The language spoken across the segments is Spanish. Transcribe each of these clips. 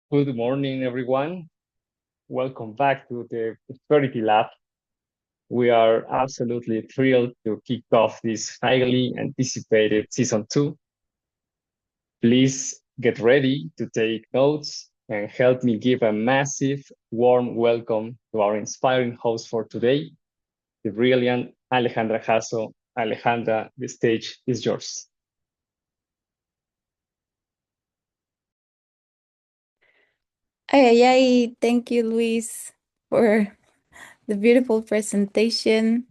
Good morning, everyone. Welcome back to the Prosperity Lab. We are absolutely thrilled to kick off this highly anticipated season 2. Please get ready to take notes and help me give a massive, warm welcome to our inspiring host for today, the brilliant Alejandra Jasso. Alejandra, the stage is yours. Thank you, Luis, for the beautiful presentation.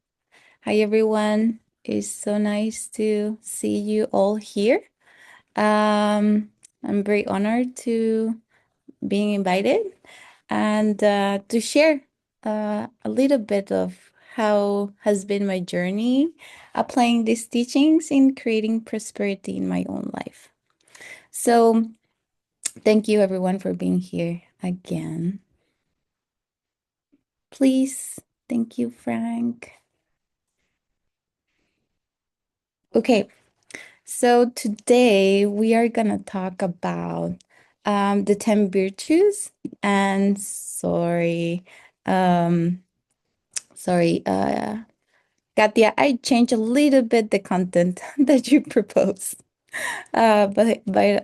Hi, everyone. It's so nice to see you all here. I'm very honored to being invited and to share a little bit of how has been my journey applying these teachings in creating prosperity in my own life. So, thank you, everyone, for being here again. Please. Thank you, Frank. Okay, so today we are gonna talk about the 10 virtues and um, sorry, Katia, I changed a little bit the content that you proposed. But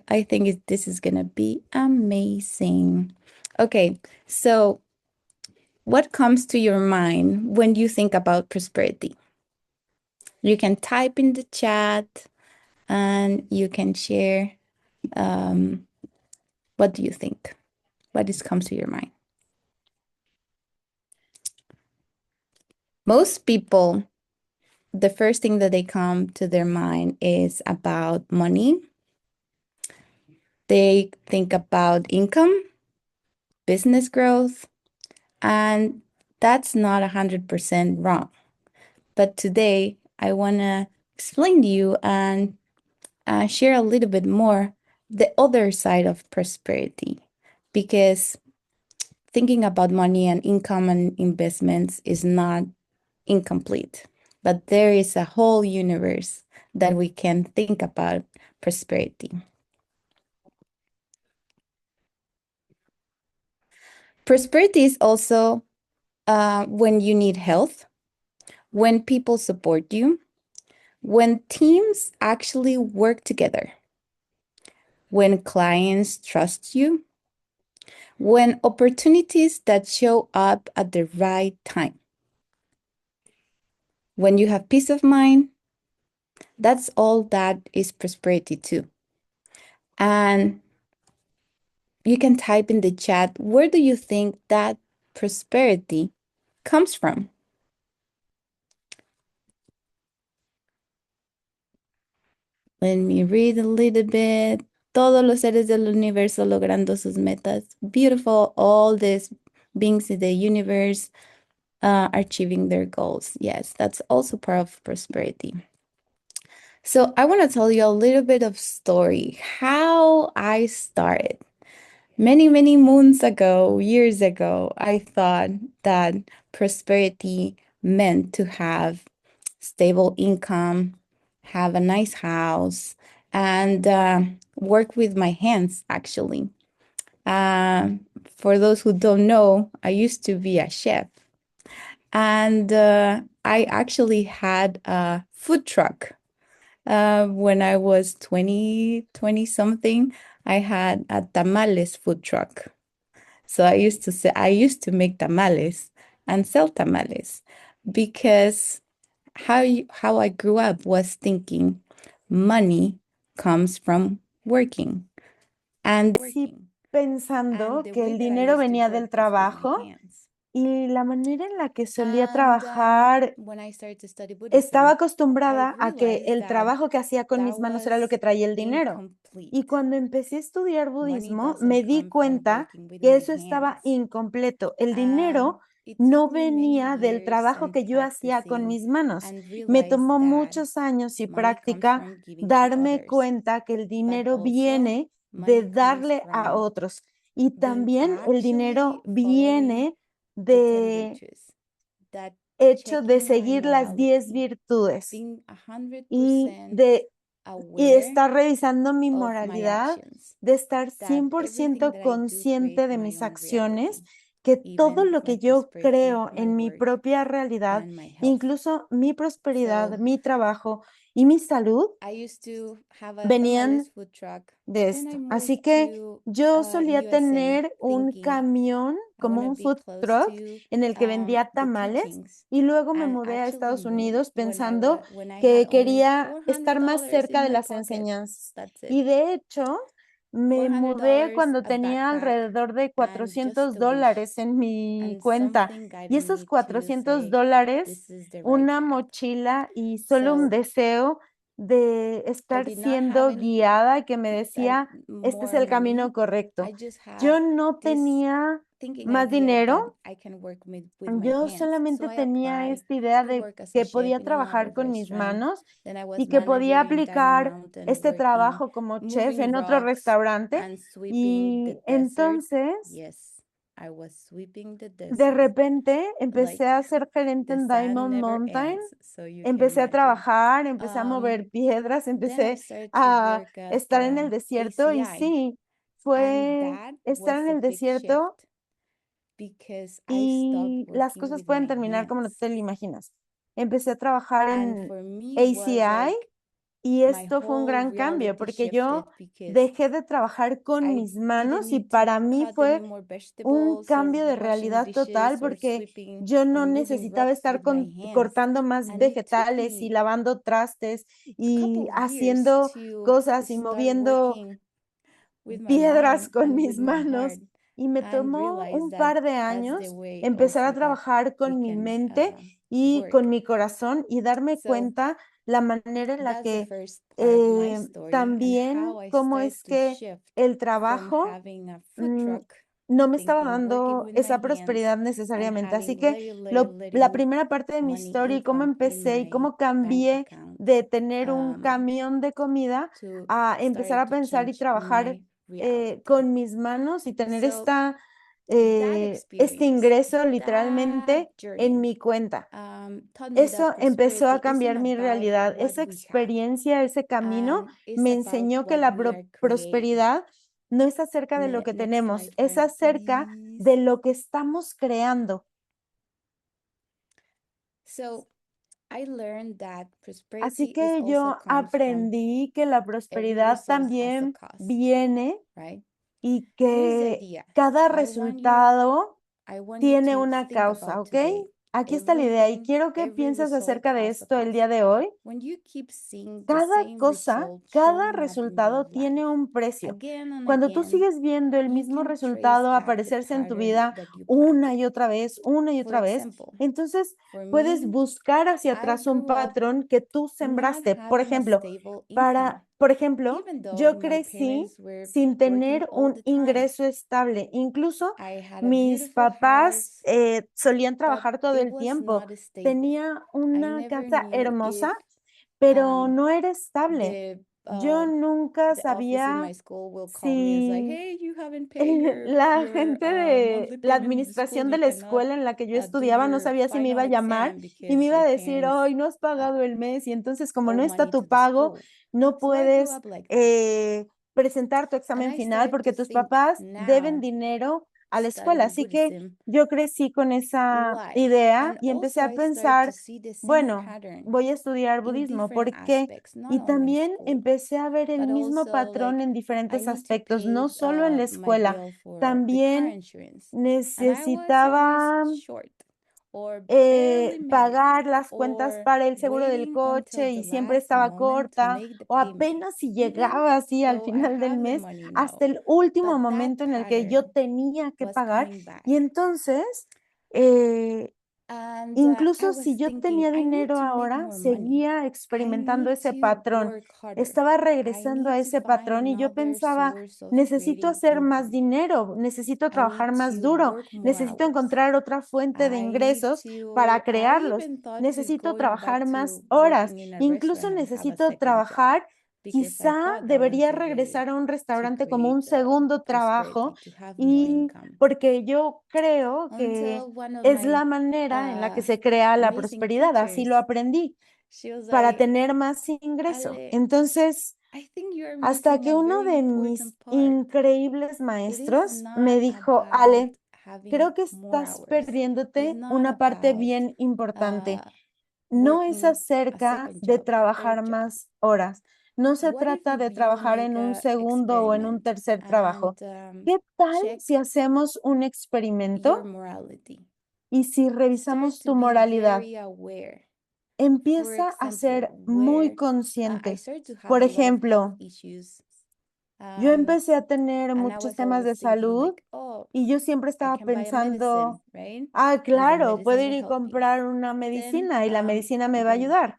I think this is gonna be amazing. Okay, so what comes to your mind when you think about prosperity? You can type in the chat and you can share what do you think? Comes to your mind? Most people, the first thing that they come to their mind is about money. They think about income, business growth, and that's not 100% wrong. But today, I want to explain to you and share a little bit more the other side of prosperity, because thinking about money and income and investments is not incomplete, but there is a whole universe that we can think about prosperity. Prosperity is also when you need health, when people support you, when teams actually work together, when clients trust you, when opportunities that show up at the right time, when you have peace of mind. That's all that is prosperity too. And you can type in the chat, where do you think that prosperity comes from? Let me read a little bit. Todos los seres del universo logrando sus metas. Beautiful, all these beings in the universe achieving their goals. Yes, that's also part of prosperity. So I want to tell you a little bit of story, how I started. Many, many moons ago, years ago, I thought that prosperity meant to have stable income, have a nice house, and work with my hands, actually. Uh, for those who don't know, I used to be a chef. And I actually had a food truck. When I was 20 something, I had a tamales food truck. So I used to make tamales and sell tamales because how I grew up was thinking money comes from working and Crecí pensando que el dinero venía del trabajo y la manera en la que solía trabajar estaba acostumbrada a que el trabajo que hacía con mis manos era lo que traía el dinero. Y cuando empecé a estudiar budismo, me di cuenta que eso estaba incompleto. El dinero no venía del trabajo que yo hacía con mis manos. Me tomó muchos años y práctica darme cuenta que el dinero viene de darle a otros. Y también el dinero viene de hecho de seguir las 10 virtudes y de y estar revisando mi moralidad, de estar 100% consciente de mis acciones, que todo lo que yo creo en mi propia realidad, incluso mi prosperidad, mi trabajo y mi salud, venían de esto. Así que yo solía tener un camión, como un food truck, en el que vendía tamales, y luego me mudé a Estados Unidos pensando que quería estar más cerca de las enseñanzas. Y de hecho, me mudé cuando tenía alrededor de $400 en mi cuenta. Y esos $400, una mochila y solo un deseo de estar siendo guiada, que me decía, este es el camino correcto. Yo no tenía más dinero, yo solamente tenía esta idea de que podía trabajar con mis manos y que podía aplicar este trabajo como chef en otro restaurante. Y entonces, de repente, empecé a ser gerente en Diamond Mountain. Empecé a trabajar, empecé a mover piedras, empecé a estar en el desierto y sí, fue estar en el desierto y las cosas pueden terminar como no te lo imaginas. Empecé a trabajar en ACI y esto fue un gran cambio porque yo dejé de trabajar con mis manos y para mí fue un cambio de realidad total porque yo no necesitaba estar cortando más vegetales y lavando trastes y haciendo cosas y moviendo piedras con mis manos. Y me tomó un par de años empezar a trabajar con mi mente y con mi corazón y darme cuenta la manera en la que también cómo es que el trabajo no me estaba dando esa prosperidad necesariamente. Así que la primera parte de mi historia y cómo empecé y cómo cambié de tener un camión de comida a empezar a pensar y trabajar con mis manos y tener este ingreso literalmente en mi cuenta. Eso empezó a cambiar mi realidad. Esa experiencia, ese camino me enseñó que la prosperidad no es acerca de lo que tenemos, es acerca de lo que estamos creando. Así que yo aprendí que la prosperidad también viene y que cada resultado tiene una causa, ¿ok? Aquí está la idea y quiero que pienses acerca de esto el día de hoy. Cada cosa, cada resultado tiene un precio. Cuando tú sigues viendo el mismo resultado aparecerse en tu vida una y otra vez, entonces puedes buscar hacia atrás un patrón que tú sembraste. Por ejemplo, yo crecí sin tener un ingreso estable. Incluso mis papás solían trabajar todo el tiempo. Tenía una casa hermosa, pero no era estable. Yo nunca sabía si la gente de la administración de la escuela en la que yo estudiaba no sabía si me iba a llamar y me iba a decir, hoy no has pagado el mes y entonces como no está tu pago, no puedes presentar tu examen final porque tus papás deben dinero a la escuela. Así que yo crecí con esa idea y empecé a pensar, bueno, voy a estudiar budismo. ¿Por qué? Y también empecé a ver el mismo patrón en diferentes aspectos, no solo en la escuela. También necesitaba pagar las cuentas para el seguro del coche y siempre estaba corta o apenas si llegaba así al final del mes hasta el último momento en el que yo tenía que pagar. Y entonces, incluso si yo tenía dinero ahora, seguía experimentando ese patrón. Estaba regresando a ese patrón y yo pensaba, necesito hacer más dinero, necesito trabajar más duro, necesito encontrar otra fuente de ingresos para crearlos, necesito trabajar más horas, incluso necesito trabajar quizá debería regresar a un restaurante como un segundo trabajo y porque yo creo que es la manera en la que se crea la prosperidad, así lo aprendí, para tener más ingreso. Entonces, hasta que uno de mis increíbles maestros me dijo, Ale, creo que estás perdiéndote una parte bien importante. No es acerca de trabajar más horas. No se trata de trabajar en un segundo o en un tercer trabajo. ¿Qué tal si hacemos un experimento y si revisamos tu moralidad? Empieza a ser muy consciente. Por ejemplo, yo empecé a tener muchos temas de salud y yo siempre estaba pensando, claro, puedo ir y comprar una medicina y la medicina me va a ayudar.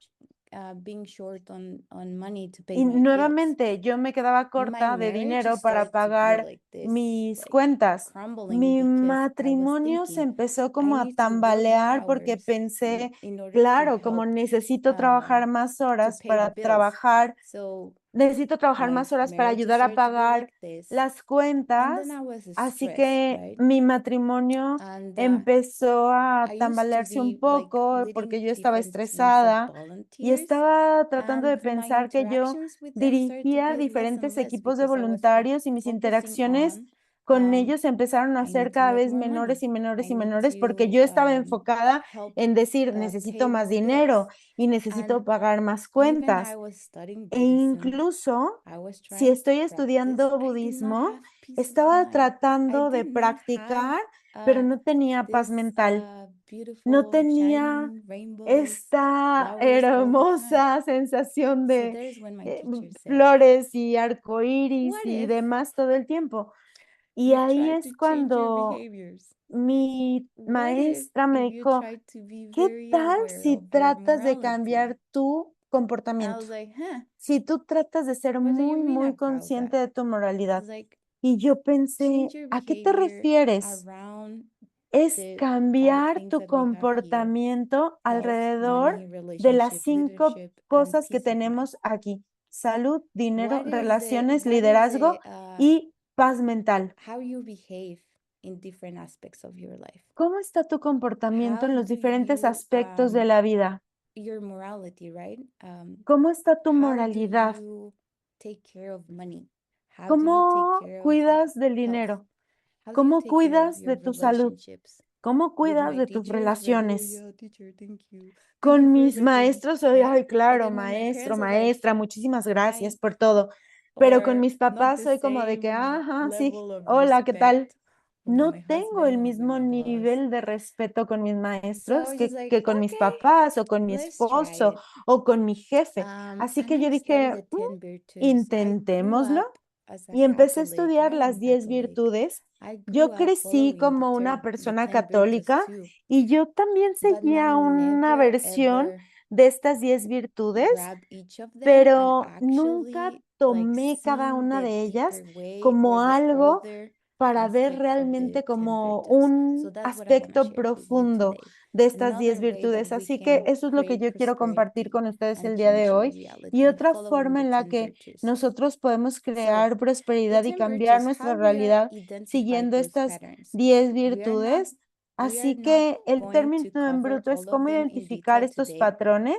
Y nuevamente yo me quedaba corta de dinero para pagar mis cuentas. Mi matrimonio se empezó como a tambalear porque pensé, claro, como necesito trabajar más horas para trabajar. Necesito trabajar más horas para ayudar a pagar las cuentas, así que mi matrimonio empezó a tambalearse un poco porque yo estaba estresada y estaba tratando de pensar que yo dirigía diferentes equipos de voluntarios y mis interacciones con ellos empezaron a ser cada vez menores y menores y menores porque yo estaba enfocada en decir, necesito más dinero y necesito pagar más cuentas. E incluso si estoy estudiando budismo, estaba tratando de practicar, pero no tenía paz mental. No tenía esta hermosa sensación de flores y arcoíris y demás todo el tiempo. Y ahí es cuando mi maestra me dijo, ¿qué tal si tratas de cambiar tu comportamiento? Si tú tratas de ser muy, muy consciente de tu moralidad. Y yo pensé, ¿a qué te refieres? Es cambiar tu comportamiento alrededor de las 5 cosas que tenemos aquí: salud, dinero, relaciones, liderazgo y paz mental. ¿Cómo está tu comportamiento en los diferentes aspectos de la vida? ¿Cómo está tu moralidad? ¿Cómo cuidas del dinero? ¿Cómo cuidas de tu salud? ¿Cómo cuidas de tus relaciones? Con mis maestros soy, ay, claro, maestro, maestra, muchísimas gracias por todo. Pero con mis papás soy como de que, ajá, sí, hola, ¿qué tal? No tengo el mismo nivel de respeto con mis maestros que con mis papás o con mi esposo o con mi jefe. Así que yo dije, intentémoslo. Y empecé a estudiar las 10 virtudes. Yo crecí como una persona católica y yo también seguía una versión de estas 10 virtudes, pero nunca tomé cada una de ellas como algo para ver realmente como un aspecto profundo de estas 10 virtudes. Así que eso es lo que yo quiero compartir con ustedes el día de hoy. Y otra forma en la que nosotros podemos crear prosperidad y cambiar nuestra realidad siguiendo estas 10 virtudes. Así que el término en bruto es cómo identificar estos patrones.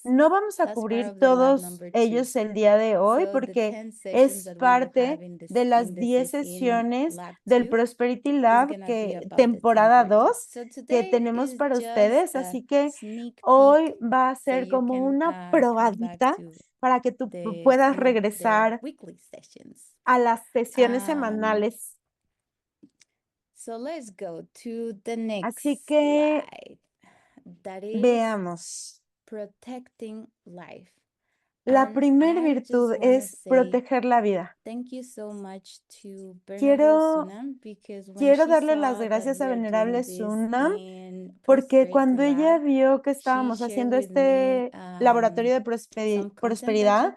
No vamos a cubrir todos ellos el día de hoy porque es parte de las 10 sesiones del Prosperity Lab, temporada 2, que tenemos para ustedes. Así que hoy va a ser como una probadita para que tú puedas regresar a las sesiones semanales. Así que veamos. La primera virtud es proteger la vida. Quiero darle las gracias a Venerable Sunam porque cuando ella vio que estábamos haciendo este laboratorio de prosperidad,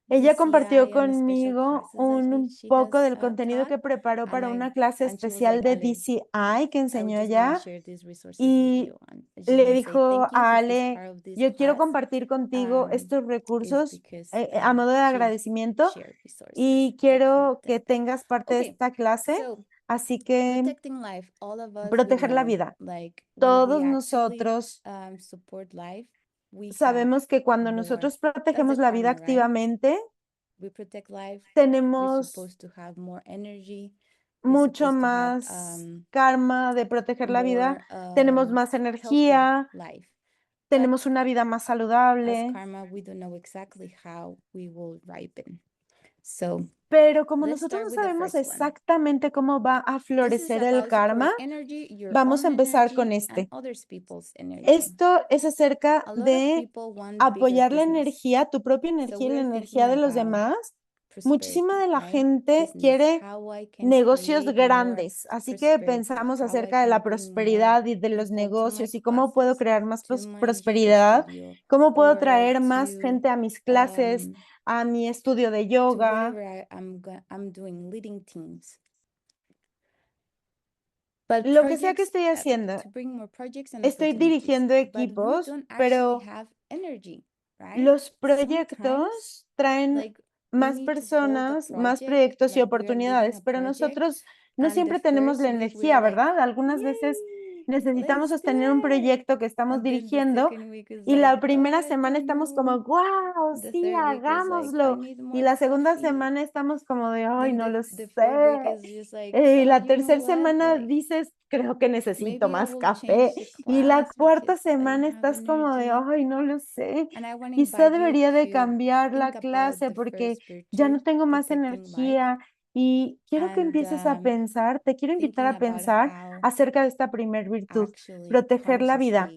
Ella compartió conmigo un poco del contenido que preparó para una clase especial de DCI que enseñó allá y le dijo a Ale, yo quiero compartir contigo estos recursos a modo de agradecimiento y quiero que tengas parte de esta clase, así que proteger la vida. Todos nosotros sabemos que cuando nosotros protegemos la vida activamente, tenemos mucho más karma de proteger la vida, tenemos más energía, tenemos una vida más saludable. Pero como nosotros no sabemos exactamente cómo va a florecer el karma, vamos a empezar con este. Esto es acerca de apoyar la energía, tu propia energía y la energía de los demás. Muchísima de la gente quiere negocios grandes, así que pensamos acerca de la prosperidad y de los negocios y cómo puedo crear más prosperidad, cómo puedo traer más gente a mis clases, a mi estudio de yoga. Lo que sea que estoy haciendo, estoy dirigiendo equipos, pero los proyectos traen más personas, más proyectos y oportunidades, pero nosotros no siempre tenemos la energía, ¿verdad? Algunas veces necesitamos sostener un proyecto que estamos dirigiendo y la primera semana estamos como, wow, sí, hagámoslo. Y la segunda semana estamos como de, ay, no lo sé. Y la tercera semana dices, creo que necesito más café. Y la cuarta semana estás como de, ay, no lo sé. Quizá debería de cambiar la clase porque ya no tengo más energía. Y quiero que empieces a pensar, te quiero invitar a pensar acerca de esta primer virtud, proteger la vida.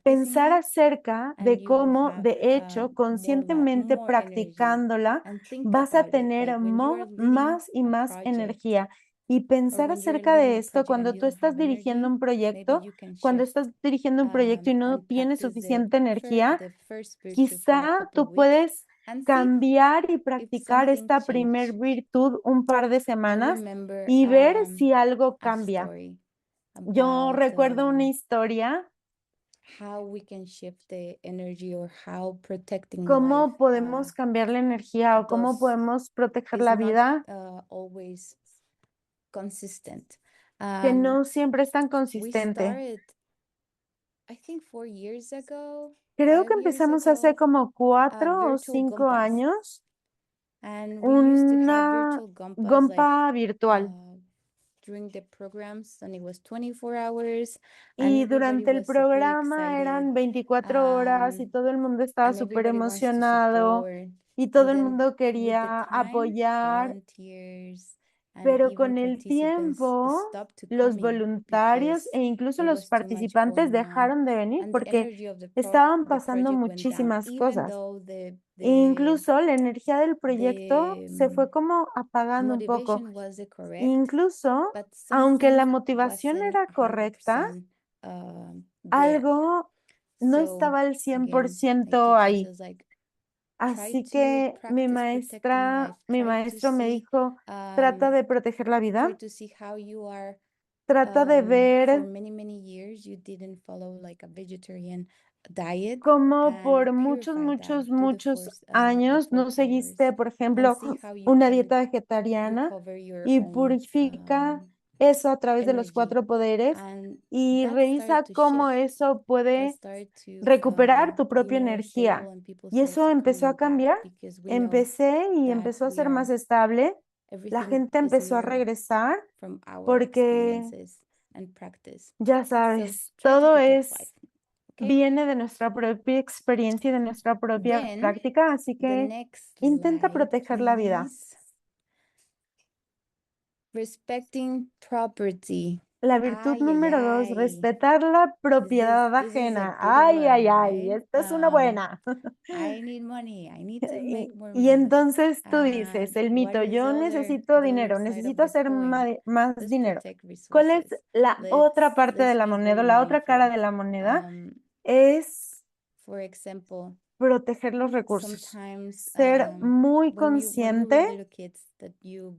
Pensar acerca de cómo, de hecho, conscientemente practicándola, vas a tener más y más energía. Y pensar acerca de esto cuando tú estás dirigiendo un proyecto, cuando estás dirigiendo un proyecto y no tienes suficiente energía, quizá tú puedes cambiar y practicar esta primer virtud un par de semanas y ver si algo cambia. Yo recuerdo una historia. ¿Cómo podemos cambiar la energía o cómo podemos proteger la vida? Que no siempre es tan consistente. Creo que empezamos hace como 4 o 5 años una gompa virtual. Y durante el programa eran 24 horas y todo el mundo estaba súper emocionado y todo el mundo quería apoyar. Pero con el tiempo, los voluntarios e incluso los participantes dejaron de venir porque estaban pasando muchísimas cosas. E incluso la energía del proyecto se fue como apagando un poco. Incluso, aunque la motivación era correcta, algo no estaba al 100% ahí. Así que mi maestro me dijo, trata de proteger la vida, trata de ver cómo por muchos años no seguiste, por ejemplo, una dieta vegetariana y purifica eso a través de los 4 poderes y revisa cómo eso puede recuperar tu propia energía. Y eso empezó a cambiar. Empezó a ser más estable. La gente empezó a regresar porque, ya sabes, todo viene de nuestra propia experiencia y de nuestra propia práctica, así que intenta proteger la vida. La virtud número 2, respetar la propiedad ajena. Ay, ay, ay, esta es una buena. Y entonces tú dices, el mito, yo necesito dinero, necesito hacer más dinero. ¿Cuál es la otra parte de la moneda, la otra cara de la moneda? Es proteger los recursos, ser muy consciente.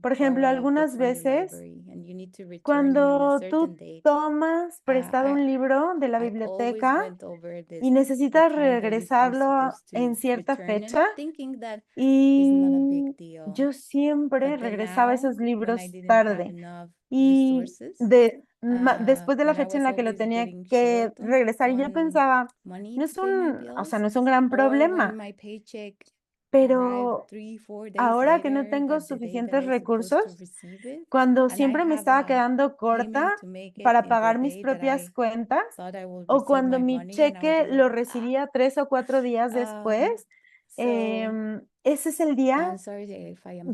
Por ejemplo, algunas veces cuando tú tomas prestado un libro de la biblioteca y necesitas regresarlo en cierta fecha, y yo siempre regresaba esos libros tarde. Y después de la fecha en la que lo tenía que regresar, y yo pensaba, no es un gran problema, pero ahora que no tengo suficientes recursos, cuando siempre me estaba quedando corta para pagar mis propias cuentas, o cuando mi cheque lo recibía 3 o 4 días después, ese es el día,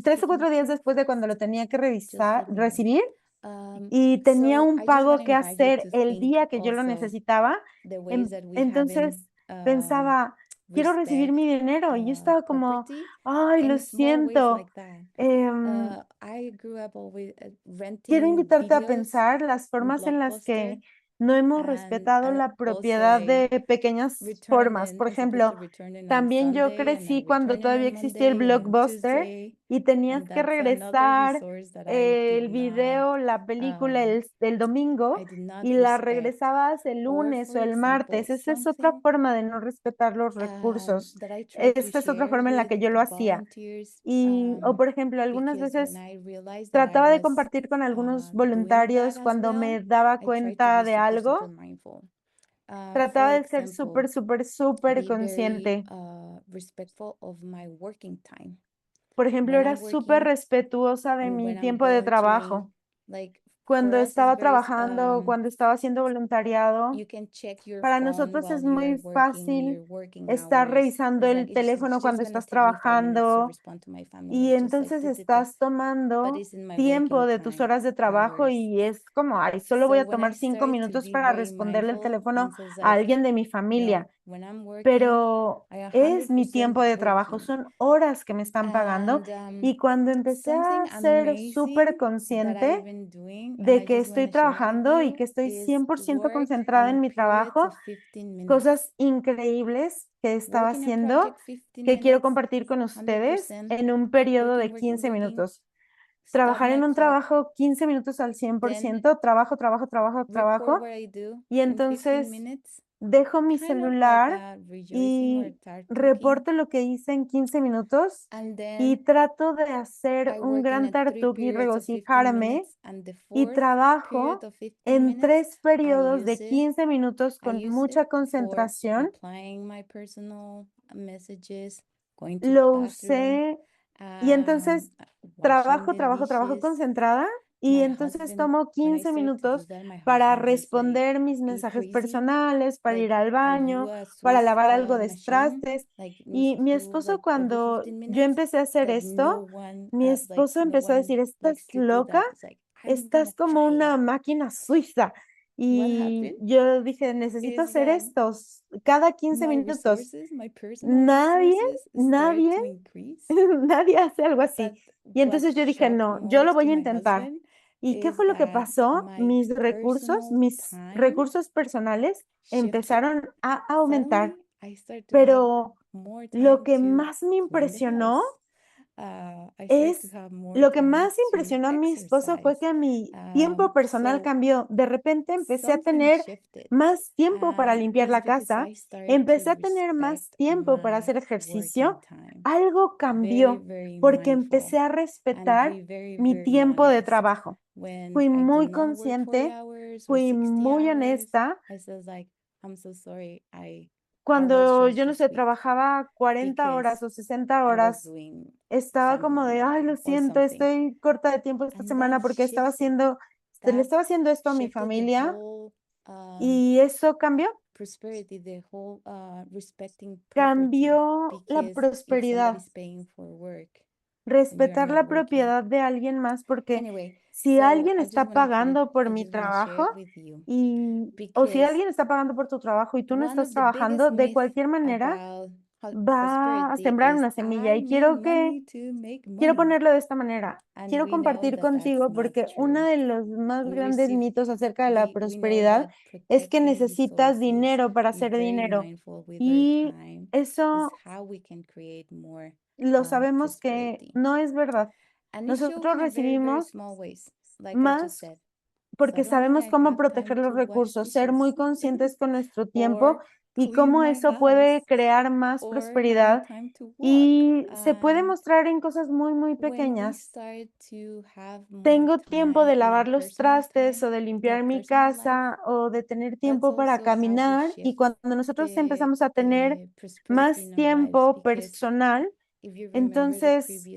3 o 4 días después de cuando lo tenía que recibir, y tenía un pago que hacer el día que yo lo necesitaba. Entonces pensaba, quiero recibir mi dinero. Y yo estaba como, ay, lo siento. Quiero invitarte a pensar las formas en las que no hemos respetado la propiedad de pequeñas formas. Por ejemplo, también yo crecí cuando todavía existía el Blockbuster y tenías que regresar el video, la película el domingo, y la regresabas el lunes o el martes. Esa es otra forma de no respetar los recursos. Esta es otra forma en la que yo lo hacía. O por ejemplo, algunas veces trataba de compartir con algunos voluntarios cuando me daba cuenta de algo. Trataba de ser súper, súper, súper consciente. Por ejemplo, era súper respetuosa de mi tiempo de trabajo. Cuando estaba trabajando, cuando estaba haciendo voluntariado, para nosotros es muy fácil estar revisando el teléfono cuando estás trabajando, y entonces estás tomando tiempo de tus horas de trabajo y es como, ay, solo voy a tomar 5 minutos para responderle el teléfono a alguien de mi familia. Pero es mi tiempo de trabajo, son horas que me están pagando. Y cuando empecé a ser súper consciente de que estoy trabajando y que estoy 100% concentrada en mi trabajo, cosas increíbles que estaba haciendo, que quiero compartir con ustedes en un periodo de 15 minutos. Trabajar en un trabajo 15 minutos al 100%, trabajo, trabajo, trabajo, trabajo, y entonces dejo mi celular y reporto lo que hice en 15 minutos y trato de hacer un gran tartuk y regocijarme, y trabajo en 3 periodos de 15 minutos con mucha concentración. Lo usé y entonces trabajo, trabajo, trabajo concentrada, y entonces tomo 15 minutos para responder mis mensajes personales, para ir al baño, para lavar algo de trastes. Y mi esposo, cuando yo empecé a hacer esto, mi esposo empezó a decir, ¿estás loca? Estás como una máquina suiza. Y yo dije, necesito hacer esto cada 15 minutos. Nadie, nadie, nadie hace algo así. Y entonces yo dije, no, yo lo voy a intentar. ¿Y qué fue lo que pasó? Mis recursos personales empezaron a aumentar, pero lo que más me impresionó lo que más impresionó a mi esposo fue que mi tiempo personal cambió. De repente empecé a tener más tiempo para limpiar la casa, empecé a tener más tiempo para hacer ejercicio. Algo cambió porque empecé a respetar mi tiempo de trabajo. Fui muy consciente, fui muy honesta. Cuando yo no sé, trabajaba 40 horas o 60 horas, estaba como de, ay, lo siento, estoy corta de tiempo esta semana porque le estaba haciendo esto a mi familia, y eso cambió. Cambió la prosperidad. Respetar la propiedad de alguien más, porque si alguien está pagando por mi trabajo o si alguien está pagando por tu trabajo y tú no estás trabajando, de cualquier manera va a sembrar una semilla y quiero ponerlo de esta manera. Quiero compartir contigo porque uno de los más grandes mitos acerca de la prosperidad es que necesitas dinero para hacer dinero. Y eso lo sabemos que no es verdad. Nosotros recibimos más porque sabemos cómo proteger los recursos, ser muy conscientes con nuestro tiempo y cómo eso puede crear más prosperidad y se puede mostrar en cosas muy, muy pequeñas. Tengo tiempo de lavar los trastes o de limpiar mi casa o de tener tiempo para caminar y cuando nosotros empezamos a tener más tiempo personal, entonces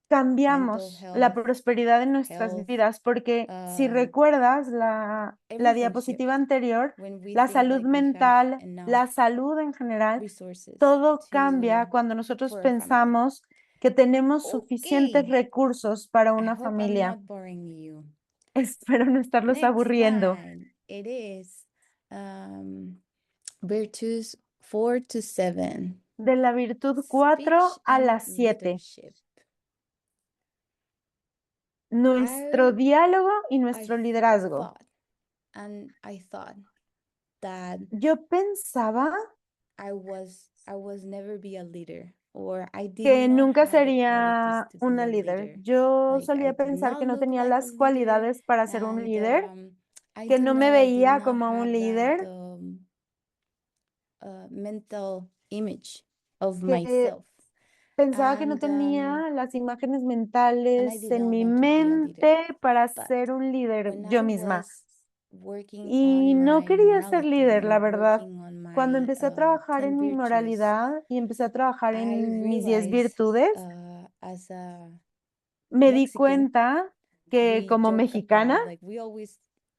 cambiamos la prosperidad en nuestras vidas, porque si recuerdas la diapositiva anterior, la salud mental, la salud en general, todo cambia cuando nosotros pensamos que tenemos suficientes recursos para una familia. Espero no estarlos aburriendo. Virtues 4 to 7. De la virtud 4 a la 7. Nuestro diálogo y nuestro liderazgo. Yo pensaba que nunca sería una líder. Yo solía pensar que no tenía las cualidades para ser un líder, que no me veía como un líder, que pensaba que no tenía las imágenes mentales en mi mente para ser un líder yo misma. Y no quería ser líder, la verdad. Cuando empecé a trabajar en mi moralidad y empecé a trabajar en mis 10 virtudes, me di cuenta que como mexicana,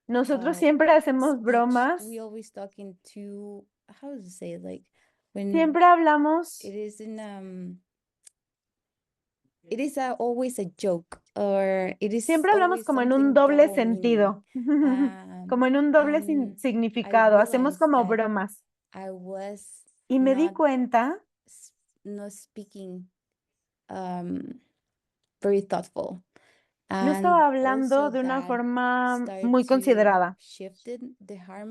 nosotros siempre hacemos bromas, siempre hablamos, siempre hablamos como en un doble sentido, como en un doble significado, hacemos como bromas. Y me di cuenta no estaba hablando de una forma muy considerada.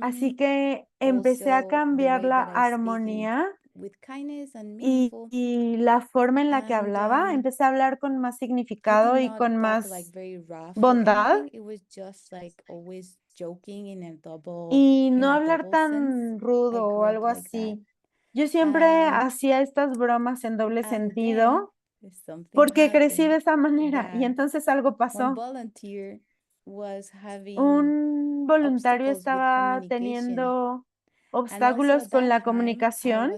Así que empecé a cambiar la armonía y la forma en la que hablaba. Empecé a hablar con más significado y con más bondad. Y no hablar tan rudo o algo así. Yo siempre hacía estas bromas en doble sentido porque crecí de esa manera y entonces algo pasó. Un voluntario estaba teniendo obstáculos con la comunicación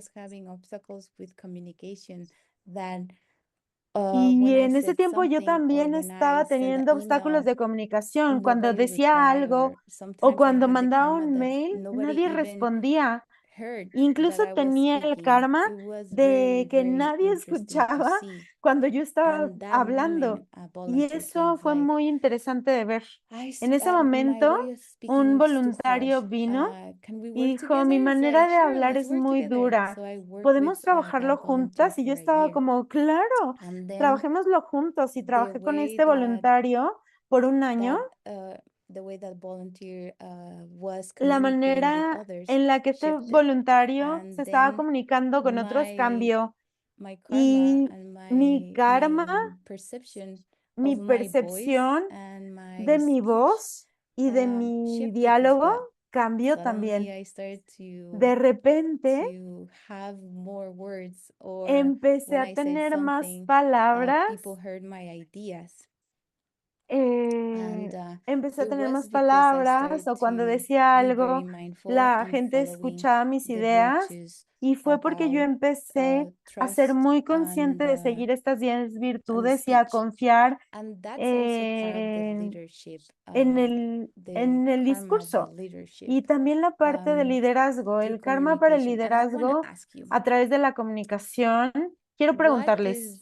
y en ese tiempo yo también estaba teniendo obstáculos de comunicación. Cuando decía algo o cuando mandaba un mail, nadie respondía. Incluso tenía el karma de que nadie escuchaba cuando yo estaba hablando. Y eso fue muy interesante de ver. En ese momento, un voluntario vino y dijo, mi manera de hablar es muy dura. ¿Podemos trabajarlo juntas? Y yo estaba como, claro, trabajémoslo juntos. Y trabajé con este voluntario por un año. La manera en la que este voluntario se estaba comunicando con otros cambió y mi karma, mi percepción de mi voz y de mi diálogo cambió también. De repente empecé a tener más palabras. Empecé a tener más palabras o cuando decía algo, la gente escuchaba mis ideas y fue porque yo empecé a ser muy consciente de seguir estas 10 virtudes y a confiar en el discurso. Y también la parte de liderazgo, el karma para el liderazgo a través de la comunicación. Quiero preguntarles,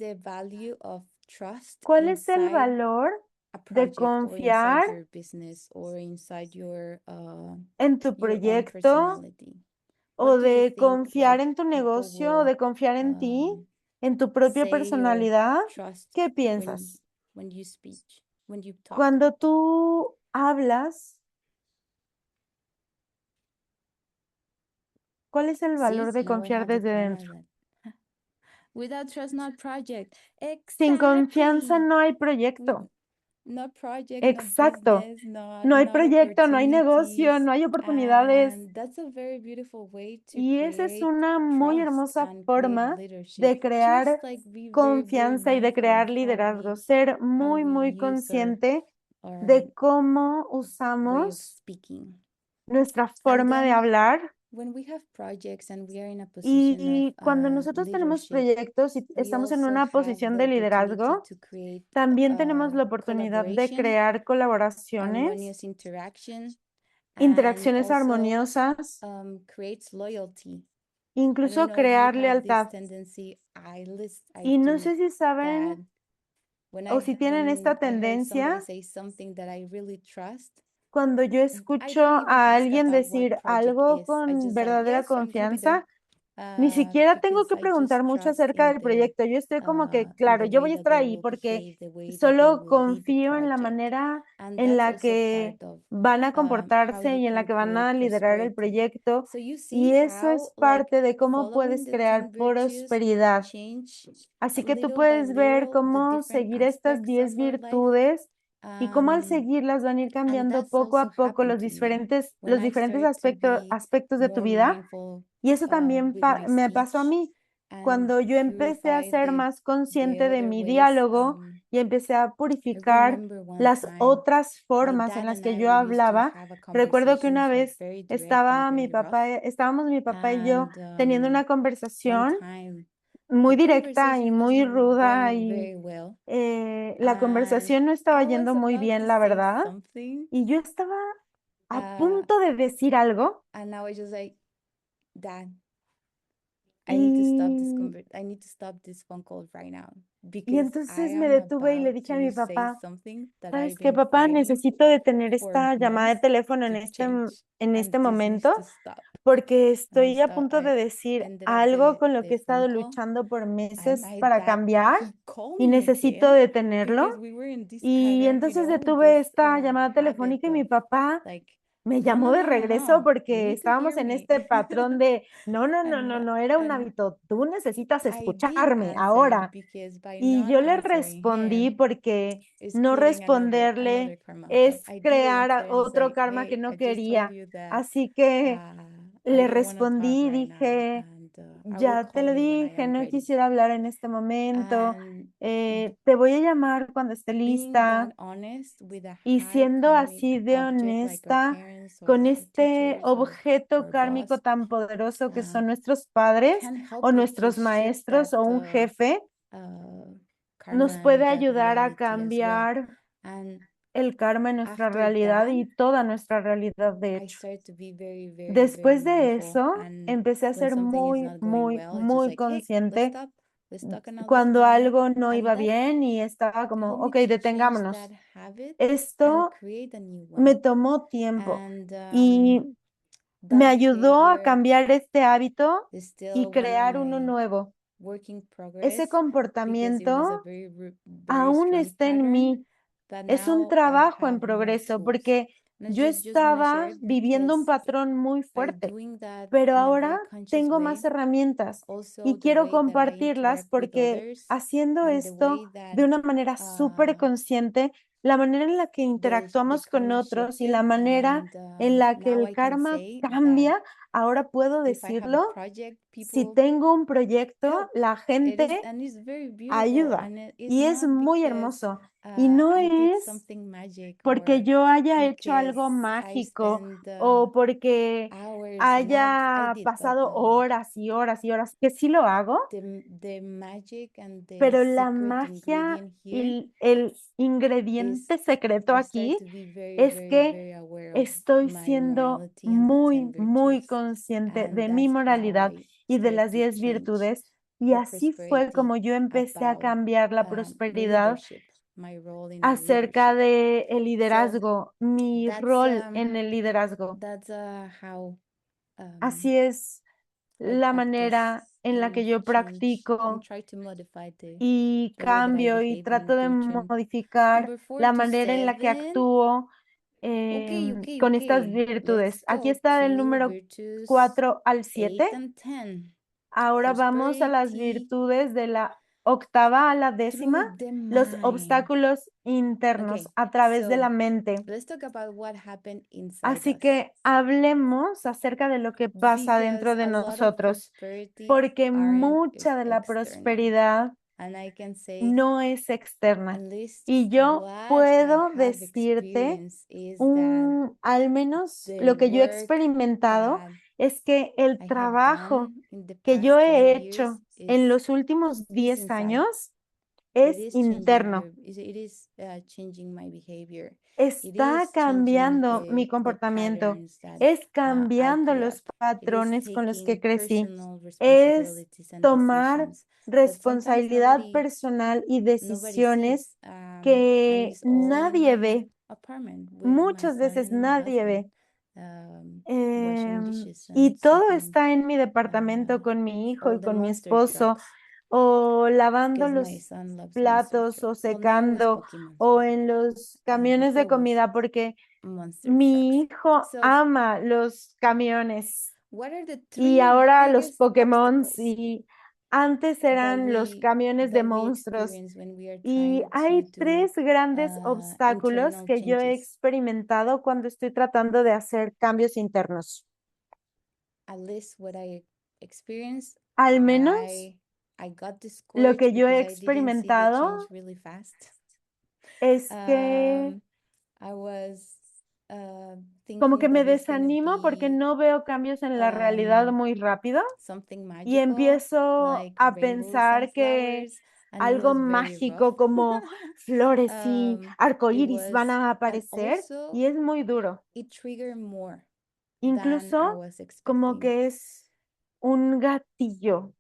¿cuál es el valor de confiar en tu proyecto o de confiar en tu negocio, o de confiar en ti, en tu propia personalidad? ¿Qué piensas? Cuando tú hablas, ¿cuál es el valor de confiar desde dentro? Sin confianza no hay proyecto. Exacto. No hay proyecto, no hay negocio, no hay oportunidades. Y esa es una muy hermosa forma de crear confianza y de crear liderazgo. Ser muy, muy consciente de cómo usamos nuestra forma de hablar. Y cuando nosotros tenemos proyectos y estamos en una posición de liderazgo, también tenemos la oportunidad de crear colaboraciones, interacciones armoniosas, incluso crear lealtad. Y no sé si saben o si tienen esta tendencia, cuando yo escucho a alguien decir algo con verdadera confianza, ni siquiera tengo que preguntar mucho acerca del proyecto. Yo estoy como que, claro, yo voy a estar ahí porque solo confío en la manera en la que van a comportarse y en la que van a liderar el proyecto. Y eso es parte de cómo puedes crear prosperidad. Así que tú puedes ver cómo seguir estas 10 virtudes y cómo al seguirlas van a ir cambiando poco a poco los diferentes aspectos de tu vida. Y eso también me pasó a mí cuando yo empecé a ser más consciente de mi diálogo y empecé a purificar las otras formas en las que yo hablaba. Recuerdo que una vez estábamos mi papá y yo teniendo una conversación muy directa y muy ruda y la conversación no estaba yendo muy bien, la verdad. Y yo estaba a punto de decir algo. Y entonces me detuve y le dije a mi papá, ¿sabes qué, papá? Necesito detener esta llamada de teléfono en este momento porque estoy a punto de decir algo con lo que he estado luchando por meses para cambiar y necesito detenerlo. Y entonces detuve esta llamada telefónica y mi papá me llamó de regreso porque estábamos en este patrón de, no, era un hábito, tú necesitas escucharme ahora. Y yo le respondí porque no responderle es crear otro karma que no quería. Así que le respondí y dije, ya te lo dije, no quisiera hablar en este momento, te voy a llamar cuando esté lista. Y siendo así de honesta con este objeto kármico tan poderoso que son nuestros padres o nuestros maestros o un jefe, nos puede ayudar a cambiar el karma en nuestra realidad y toda nuestra realidad, de hecho. Después de eso, empecé a ser muy, muy, muy consciente cuando algo no iba bien y estaba como, ok, detengámonos. Esto me tomó tiempo y me ayudó a cambiar este hábito y crear uno nuevo. Ese comportamiento aún está en mí. Es un trabajo en progreso porque yo estaba viviendo un patrón muy fuerte, pero ahora tengo más herramientas y quiero compartirlas porque haciendo esto de una manera súper consciente, la manera en la que interactuamos con otros y la manera en la que el karma cambia, ahora puedo decirlo. Si tengo un proyecto, la gente ayuda y es muy hermoso. Y no es porque yo haya hecho algo mágico o porque haya pasado horas y horas y horas, que sí lo hago, pero la magia y el ingrediente secreto aquí es que estoy siendo muy, muy consciente de mi moralidad y de las 10 virtudes. Y así fue como yo empecé a cambiar la prosperidad acerca de el liderazgo, mi rol en el liderazgo. Así es la manera en la que yo practico y cambio y trato de modificar la manera en la que actúo con estas virtudes. Aquí está el número 4 al 7. Ahora vamos a las virtudes de la octava a la décima, los obstáculos internos a través de la mente. Así que hablemos acerca de lo que pasa dentro de nosotros, porque mucha de la prosperidad no es externa. Y yo puedo decirte, al menos lo que yo he experimentado, es que el trabajo que yo he hecho en los últimos 10 años es interno. Está cambiando mi comportamiento, es cambiando los patrones con los que crecí, es tomar responsabilidad personal y decisiones que nadie ve. Muchas veces nadie ve. Y todo está en mi departamento con mi hijo y con mi esposo, o lavando los platos, o secando, o en los camiones de comida, porque mi hijo ama los camiones. Y ahora los Pokémons, y antes eran los camiones de monstruos. Y hay 3 grandes obstáculos que yo he experimentado cuando estoy tratando de hacer cambios internos. Al menos lo que yo he experimentado es que como que me desanimo porque no veo cambios en la realidad muy rápido y empiezo a pensar que algo mágico como flores y arcoíris van a aparecer, y es muy duro. Incluso como que es un gatillo.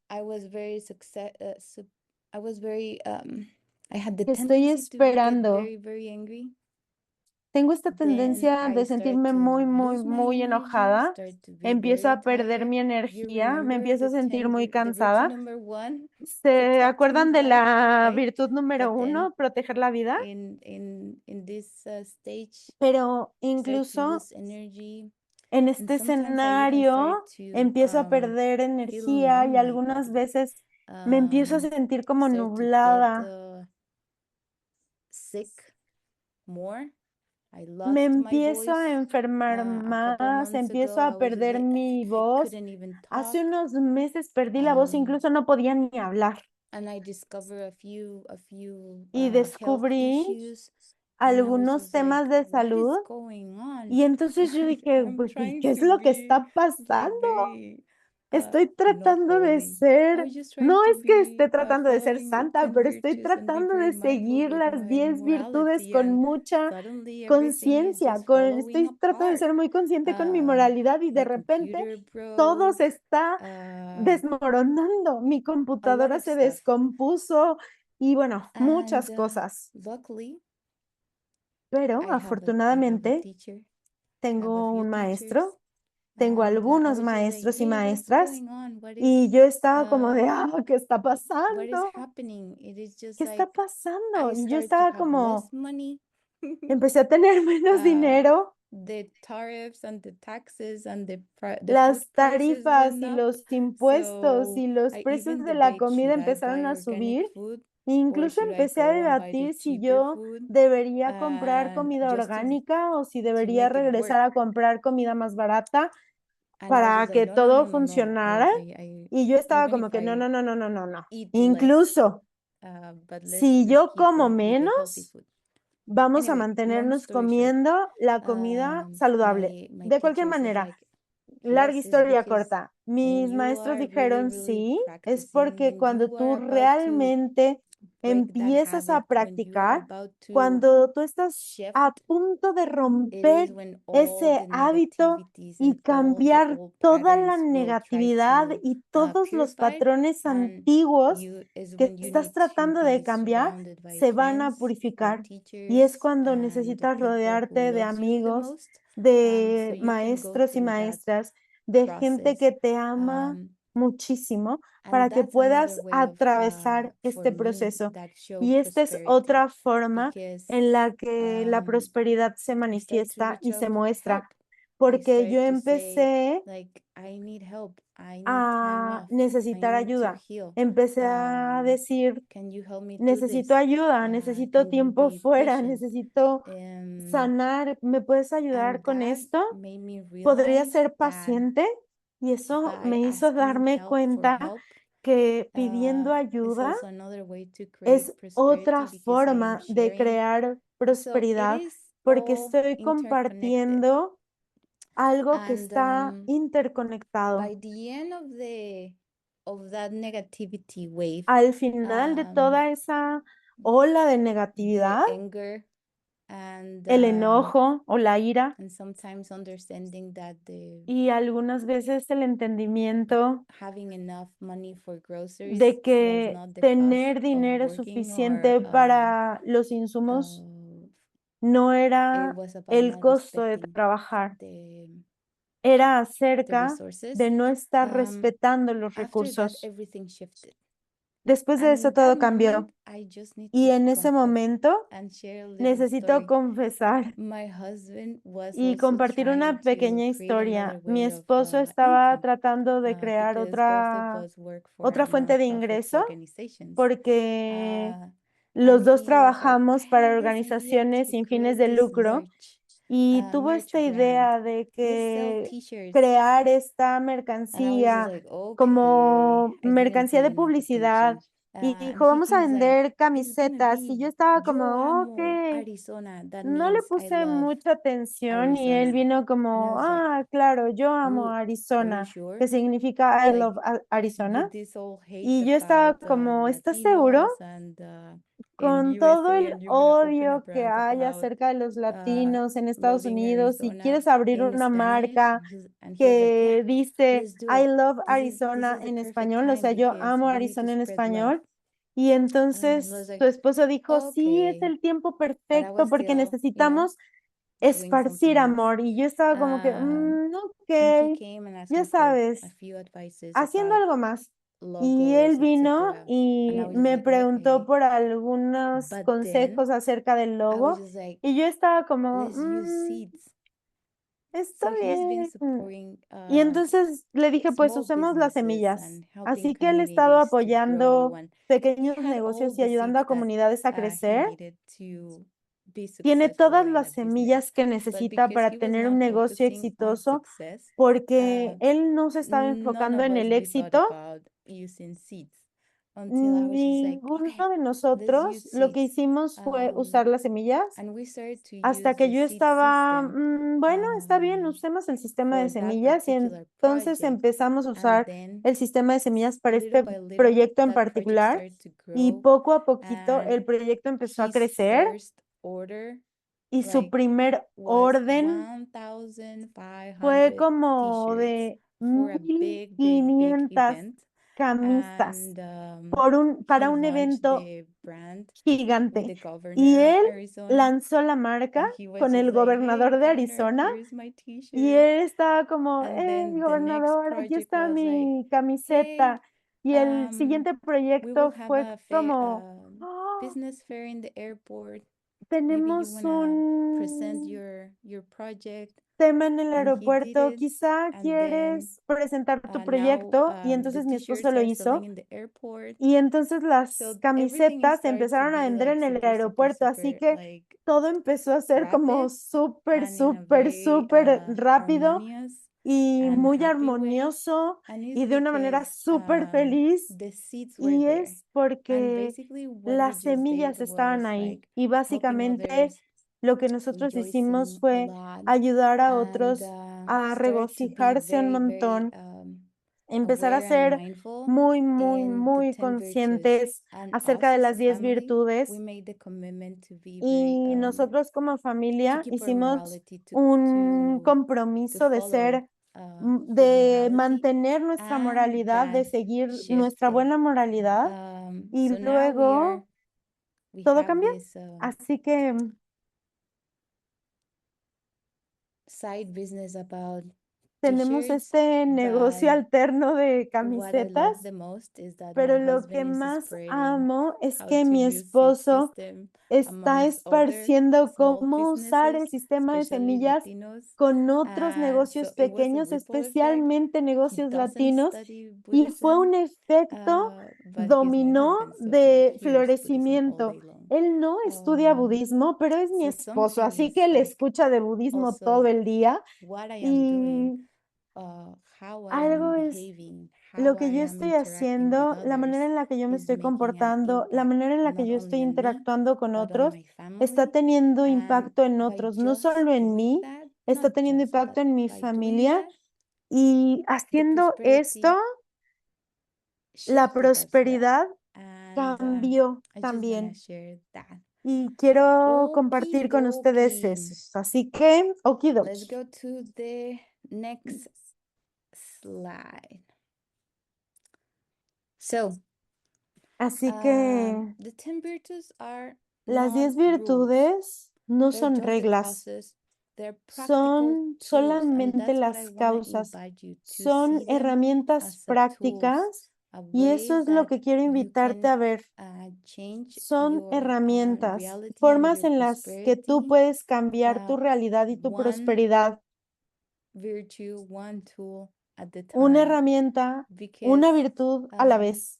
Estoy esperando. Tengo esta tendencia de sentirme muy enojada. Empiezo a perder mi energía, me empiezo a sentir muy cansada. ¿Se acuerdan de la virtud número 1, proteger la vida? Pero incluso en este escenario empiezo a perder energía y algunas veces me empiezo a sentir como nublada. Me empiezo a enfermar más, empiezo a perder mi voz. Hace unos meses perdí la voz, incluso no podía ni hablar. Y descubrí algunos temas de salud. Y entonces yo dije, pues, ¿qué es lo que está pasando? Estoy tratando de ser, no es que esté tratando de ser santa, pero estoy tratando de seguir las 10 virtudes con mucha conciencia, estoy tratando de ser muy consciente con mi moralidad, y de repente todo se está desmoronando. Mi computadora se descompuso y bueno, muchas cosas. Pero afortunadamente tengo un maestro, tengo algunos maestros y maestras, y yo estaba como de, ¿qué está pasando? ¿Qué está pasando? Y yo estaba como, empecé a tener menos dinero. Las tarifas y los impuestos y los precios de la comida empezaron a subir. Incluso empecé a debatir si yo debería comprar comida orgánica o si debería regresar a comprar comida más barata para que todo funcionara. Y yo estaba como que no. Incluso si yo como menos, vamos a mantenernos comiendo la comida saludable. De cualquier manera, larga historia corta. Mis maestros dijeron, sí, es porque cuando tú realmente empiezas a practicar, cuando tú estás a punto de romper ese hábito y cambiar toda la negatividad y todos los patrones antiguos que estás tratando de cambiar, se van a purificar. Y es cuando necesitas rodearte de amigos, de maestros y maestras, de gente que te ama muchísimo para que puedas atravesar este proceso. Y esta es otra forma en la que la prosperidad se manifiesta y se muestra, porque yo empecé a necesitar ayuda. Empecé a decir, necesito ayuda, necesito tiempo fuera, necesito sanar, ¿me puedes ayudar con esto? ¿Podría ser paciente? Y eso me hizo darme cuenta que pidiendo ayuda es otra forma de crear prosperidad, porque estoy compartiendo algo que está interconectado. Al final de toda esa ola de negatividad, el enojo o la ira, y algunas veces el entendimiento de que tener dinero suficiente para los insumos no era el costo de trabajar, era acerca de no estar respetando los recursos. Después de eso todo cambió. Y en ese momento necesito confesar y compartir una pequeña historia. Mi esposo estaba tratando de crear otra fuente de ingreso porque los dos trabajamos para organizaciones sin fines de lucro y tuvo esta idea de que crear esta mercancía como mercancía de publicidad. Y dijo, vamos a vender camisetas. Y yo estaba como, ok, no le puse mucha atención y él vino como, claro, yo amo Arizona, que significa I love Arizona. Y yo estaba como, ¿estás seguro? Con todo el odio que hay acerca de los latinos en Estados Unidos, si quieres abrir una marca que dice I love Arizona en español, o sea, yo amo Arizona en español. Y entonces tu esposo dijo, sí, es el tiempo perfecto porque necesitamos esparcir amor. Y yo estaba como que, ok, ya sabes, haciendo algo más. Y él vino y me preguntó por algunos consejos acerca del logo. Y yo estaba como, está bien. Y entonces le dije, pues usemos las semillas. Así que él ha estado apoyando pequeños negocios y ayudando a comunidades a crecer. Tiene todas las semillas que necesita para tener un negocio exitoso, porque él no se estaba enfocando en el éxito. Ninguno de nosotros lo que hicimos fue usar las semillas hasta que yo estaba, bueno, está bien, usemos el sistema de semillas y entonces empezamos a usar el sistema de semillas para este proyecto en particular y poco a poquito el proyecto empezó a crecer y su primer orden fue como de 1,500 camisas para un evento gigante. Y él lanzó la marca con el gobernador de Arizona y él estaba como, gobernador, aquí está mi camiseta. Y el siguiente proyecto fue como, tenemos un tema en el aeropuerto, quizá quieres presentar tu proyecto. Y entonces mi esposo lo hizo. Y entonces las camisetas se empezaron a vender en el aeropuerto, así que todo empezó a ser como súper, súper, súper rápido y muy armonioso y de una manera súper feliz. Y es porque las semillas estaban ahí. Y básicamente lo que nosotros hicimos fue ayudar a otros a regocijarse un montón, empezar a ser muy, muy, muy conscientes acerca de las 10 virtudes. Y nosotros como familia hicimos un compromiso de ser, de mantener nuestra moralidad, de seguir nuestra buena moralidad. Y luego todo cambió. Así que tenemos este negocio alterno de camisetas, pero lo que más amo es que mi esposo está esparciendo cómo usar el sistema de semillas con otros negocios pequeños, especialmente negocios latinos, y fue un efecto dominó de florecimiento. Él no estudia budismo, pero es mi esposo, así que él escucha de budismo todo el día. Y algo es lo que yo estoy haciendo, la manera en la que yo me estoy comportando, la manera en la que yo estoy interactuando con otros, está teniendo impacto en otros, no solo en mí, está teniendo impacto en mi familia. Y haciendo esto, la prosperidad cambió también. Y quiero compartir con ustedes eso. Así que, okidoki. Let's go to the next slide. So, Así que the 10 virtues are las 10 not rules. virtudes no They're son just the reglas, causes. They're practical son tools, and solamente that's what I las wanna causas, invite you to son see them herramientas as a tools, prácticas, a y eso ways es lo that que quiero you invitarte can a ver. change Son your herramientas, reality and formas your en las que tú prosperity. puedes cambiar tu realidad y tu One prosperidad. virtue, one tool at the Una time, herramienta, una because virtud a la vez,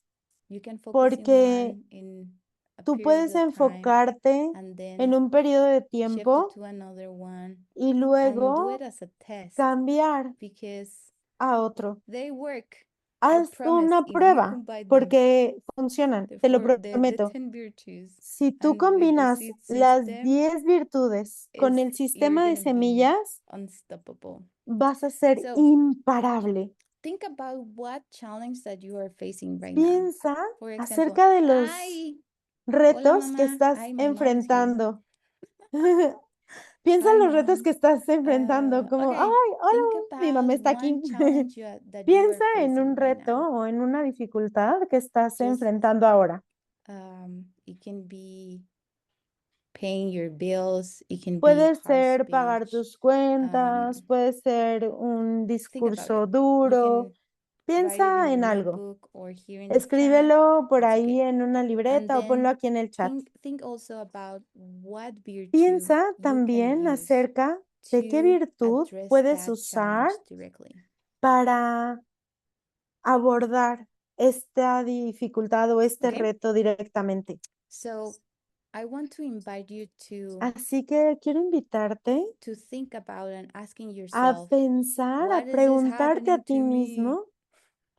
you can focus porque in one in a tú period puedes of time enfocarte and en then un periodo de shift it tiempo to another one y and do luego it as a test, cambiar because a otro. they work. Haz promise, una if you prueba combine them, porque funcionan, te lo the prometo. 10 virtues Si tú and with the combinas seed las system, 10 virtudes con el you're sistema de gonna be semillas, unstoppable. vas a ser So, imparable. think about what challenge that you are facing right now. Piensa For example, acerca de los ay, retos hola, que mamá. estás Ay, my mom's here. enfrentando. Piensa Hi, en los retos Mom. que estás enfrentando, como, Okay, ay, think hola, mi mamá about está one aquí. challenge that you are Piensa en facing un right reto now. o en una dificultad que estás Just, enfrentando ahora. It can be paying your bills, it can be Puede hard ser pagar speech. tus cuentas, puede ser un Think about discurso it. You duro. can write it Piensa in en your algo. notebook or here in the chat. Escríbelo por It's ahí okay. en una And libreta o ponlo then aquí en el chat. think also about what virtue Piensa you can también use acerca de qué to virtud address puedes that usar challenge directly. para abordar esta dificultad o este Okay. reto directamente. So I want to invite you Así que quiero invitarte to think about and asking a yourself, pensar, what a is this preguntarte a happening ti to me? mismo,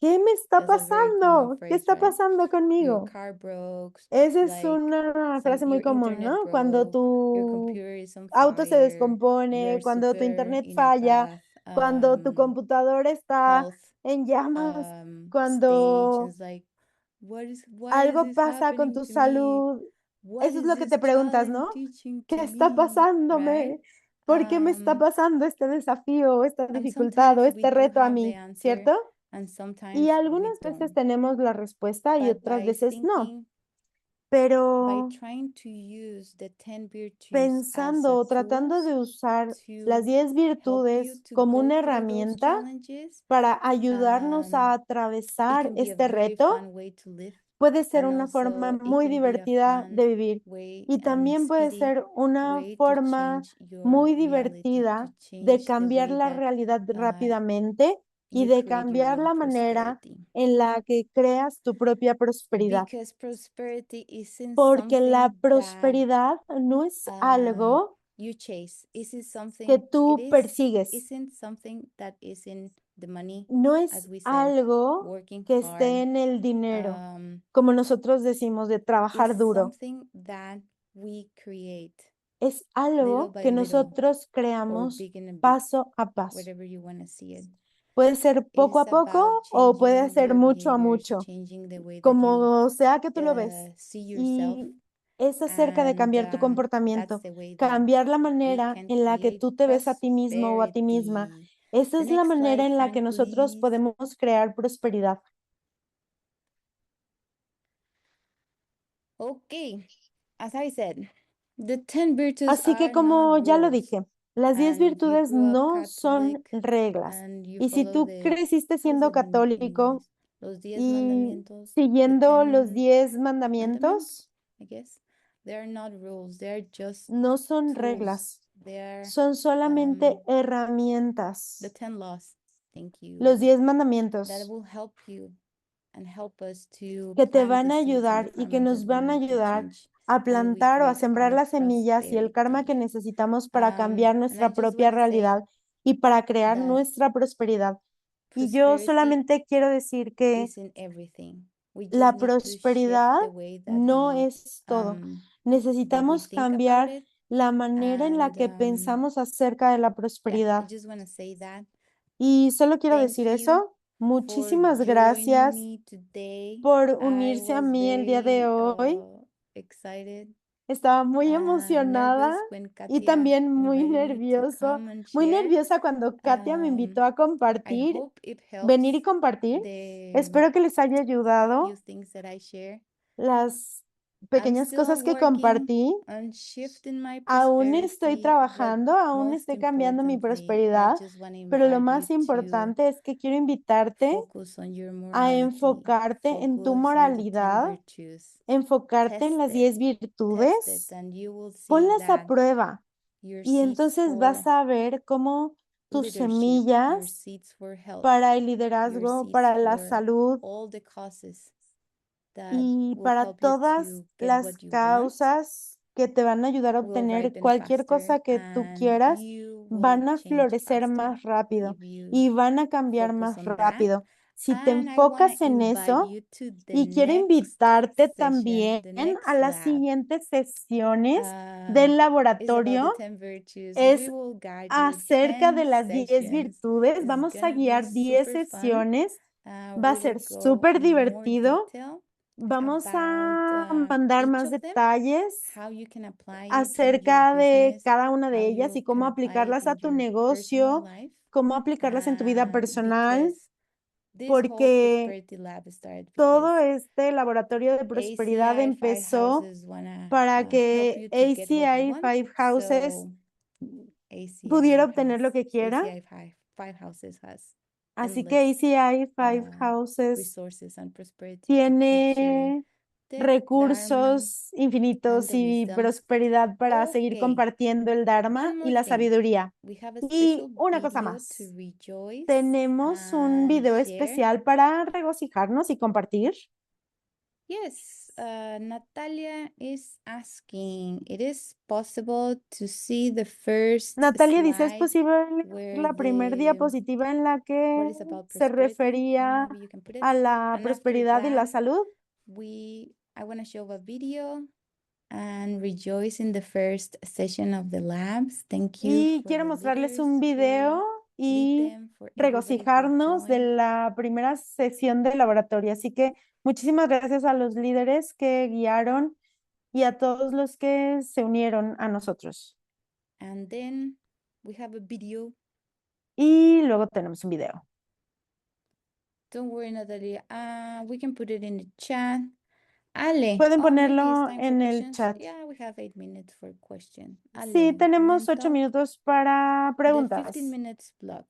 ¿qué me está That's a very common pasando? ¿Qué phrase, está right? pasando Your conmigo? car broke, Esa es like una frase muy your común, internet ¿no? Cuando broke, your tu computer is on auto se fire, you descompone, are cuando tu super internet in a falla, bad cuando tu computadora está health en llamas, stage. cuando It's like, why is algo this pasa con happening tu to me? salud. What Eso es is lo que te this preguntas, challenge ¿no? teaching ¿Qué to está me, pasándome? right? ¿Por qué me está pasando este desafío, o esta And dificultad o sometimes we este do reto a have the mí, answer, ¿cierto? and Y sometimes we algunas veces don't. tenemos la respuesta y But otras by veces no. thinking, by Pero trying to use the 10 virtues as pensando a o tratando de tools usar las to 10 help you virtudes to como go una through those herramienta challenges, para ayudarnos a it atravesar can be a este very reto, fun way to live, puede ser and una forma also it muy can be a divertida fun de vivir. way Y and también puede speedy ser una way to forma change your muy reality, divertida to de change the cambiar way la that realidad rápidamente y you de create your cambiar own la manera prosperity. en la que creas tu propia prosperidad. Because prosperity isn't Porque la something that prosperidad no es algo you chase. que It tú persigues. isn't something that is in the money, No as es we said, algo working que hard. esté en el dinero, como nosotros decimos, de trabajar It's duro. something that we create, Es little algo by que little, nosotros or creamos big in a big, paso a paso. whatever you want to see it. Puede ser It poco is a poco about o puede changing ser your mucho a behaviors, mucho, changing the way that you como sea que tú lo ves. see yourself, Y es acerca de and cambiar tu that's comportamiento, the way that cambiar la we manera can en la que create tú te ves a ti mismo o a ti misma. prosperity. Esa The es la next manera slide, en la que Frank, nosotros please. podemos crear prosperidad. Okay, as I said, the 10 virtues Así que are como not ya lo rules. dije, Las 10 And if you virtudes grew up no son Catholic reglas. and you Y si follow tú the, creciste what is siendo it in católico English? Los 10 y mandamientos, the siguiendo los 10 10 mandaments, mandamientos, I guess. They are not rules, they are just no son tools. reglas, They are son solamente the herramientas. 10 laws, thank you, Los 10 that mandamientos will help you and help us to que te plant van the a seeds in the ayudar y que karma nos that we van a need to ayudar change a so that we plantar o a create sembrar our las semillas y el karma que prosperity. necesitamos para cambiar And I nuestra just propia wanna say realidad y para crear that nuestra prosperidad. Y yo prosperity solamente quiero decir que is in everything. We just la need to shift prosperidad the way that no we es todo. that we Necesitamos think about cambiar it. la manera en la And que pensamos acerca de la yeah, I prosperidad. just wanna say that. Y solo quiero Thank decir you eso. for Muchísimas joining gracias me today. por I unirse a was mí el día de very hoy. excited. Estaba muy emocionada Nervous when y Katia también muy invited me to nervioso, come and muy share. nerviosa cuando Katia me invitó a I compartir, hope it venir y helps compartir. the Espero que les haya few ayudado things that I share. las I'm pequeñas still cosas que working compartí. on shifting my Aún estoy prosperity, but trabajando, aún most estoy cambiando mi importantly, I prosperidad, just want to pero lo invite más you to importante es que quiero invitarte focus on your a morality, enfocarte en tu focus on the 10 moralidad, virtues, enfocarte en las test 10 it, virtudes, and you will see ponlas a that prueba your y seeds entonces for vas a ver cómo tus leadership, your semillas seeds for health, para el your liderazgo, seeds para la for salud all the causes that y will para help you todas to get las what you want causas que te van a ayudar a will obtener ripen cualquier cosa faster que tú and quieras, you will van a change florecer faster más rápido if you y van a cambiar focus más on that. rápido. Si te And I want to enfocas en invite eso, you to the y quiero next invitarte session, también the a next las lab. siguientes sesiones del Is about laboratorio. the 10 virtues. Es We will guide you acerca 10 de las 10 sessions. virtudes. It's Vamos a gonna be guiar 10 super fun. sesiones. Va a We ser will go súper in more divertido. detail Vamos a about mandar each más of them, detalles how you can apply it in acerca your de business, cada una de how ellas you y cómo can apply it aplicarlas in a tu your negocio, personal life. cómo aplicarlas en tu vida personal, Because this whole porque prosperity lab started todo because este laboratorio de prosperidad ACI 5 empezó houses wanna para help que you to get what you ACI want. 5 Houses So ACI pudiera obtener lo has que quiera. ACI 5 houses has Así que endless ACI 5 Houses resources and prosperity to keep sharing tiene the Dharma recursos and infinitos the y wisdom. prosperidad para seguir Okay, compartiendo el Dharma one y more la thing. sabiduría. We have a Y special una cosa video más. to rejoice Tenemos un and video share. especial para regocijarnos y compartir. Yes, Natalia is asking, it is possible to see the first Natalia dice, ¿es slide posible ver where la primera diapositiva en la what que is about se prosperity? refería Maybe you can put it. a la And after prosperidad y la that, salud? I want to show a video and rejoice in the first session of the labs. Thank you Y for quiero the mostrarles un leaders video who lead y them, for everybody who regocijarnos de joined. la primera sesión del laboratorio. Así que muchísimas gracias a los líderes que guiaron y a todos los que se unieron a nosotros. And then we have a video. Y luego tenemos un video. Don't worry, Natalia. We can put it in the chat. Ale, Pueden maybe it's ponerlo time for en el questions. chat. Yeah, we have 8 minutes for questions. Sí, Ale, tenemos 8 mental, minutos para the 15 preguntas. minutes block.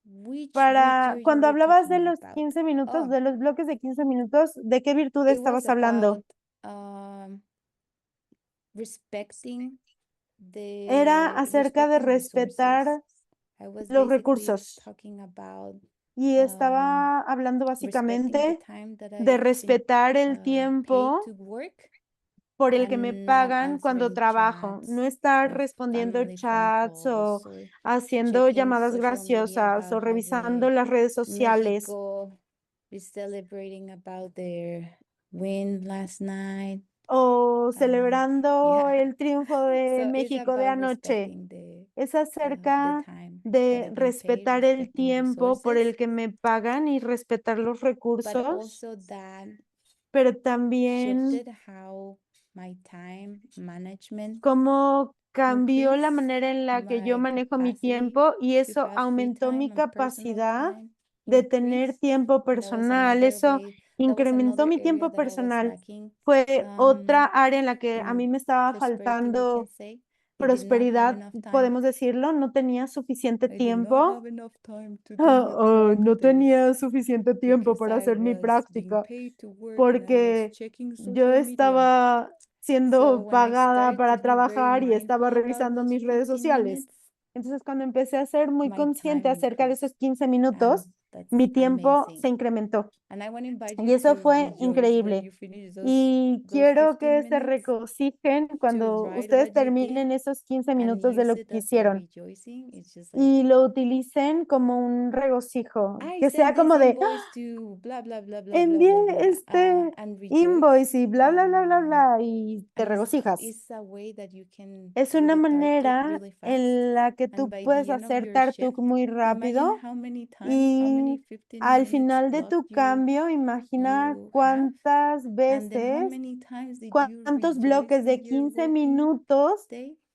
Which Para virtue you cuando were hablabas de talking los about? 15 minutos, Oh, de los bloques de 15 minutos, ¿de qué virtud it was estabas hablando? about respecting Era acerca de respetar resources. I was los basically recursos talking about y estaba hablando respecting the básicamente time that de I've been respetar el paid tiempo to work por el que me and not pagan cuando answering trabajo, chats no estar or respondiendo family phone chats o calls or haciendo checking llamadas social media graciosas about o how revisando the las redes sociales Mexico is celebrating about their win last night. o celebrando Yeah. el triunfo de So it's México de about anoche. respecting the Es acerca time that de I've been paid, respetar el respecting tiempo por resources, el que me pagan y respetar los but recursos, also that pero también shifted how my time management cómo cambió la increased manera en la que yo my manejo mi capacity tiempo y to eso have free aumentó mi time and personal capacidad time de tener increased. tiempo And that was personal. another Eso way, that was incrementó another mi area tiempo that I was personal. lacking Fue otra área en la que a in mí me estaba prosperity, we can faltando say. prosperidad, podemos decirlo, no tenía suficiente tiempo. No tenía suficiente tiempo para hacer mi práctica porque yo estaba siendo pagada para trabajar y estaba revisando mis redes sociales. Entonces, cuando empecé a ser muy consciente acerca de esos 15 minutos, mi tiempo se incrementó. Y eso fue increíble. Y quiero que se regocijen cuando ustedes terminen esos 15 minutos de lo que hicieron y lo utilicen como un regocijo, que sea como de envié este invoice y bla, bla, bla, bla, bla, y te regocijas. Es una manera en la que tú puedes hacer Tartuk muy rápido y al final de tu cambio, imagina cuántas veces, cuántos bloques de 15 minutos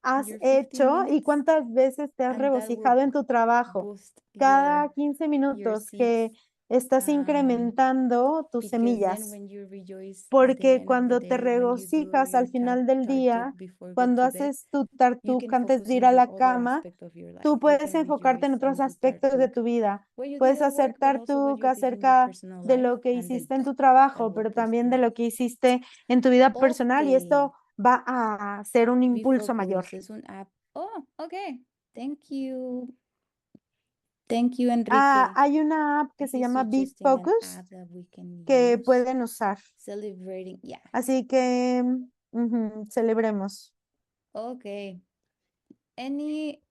has hecho y cuántas veces te has regocijado en tu trabajo. Cada 15 minutos que estás incrementando tus semillas. Porque cuando te regocijas al final del día, cuando haces tu tartuk antes de ir a la cama, tú puedes enfocarte en otros aspectos de tu vida. Puedes hacer tartuk acerca de lo que hiciste en tu trabajo, pero también de lo que hiciste en tu vida personal y esto va a ser un impulso mayor. Thank you, Enrique. Hay una app que se llama Be Focus que pueden usar. Así que celebremos. Okay.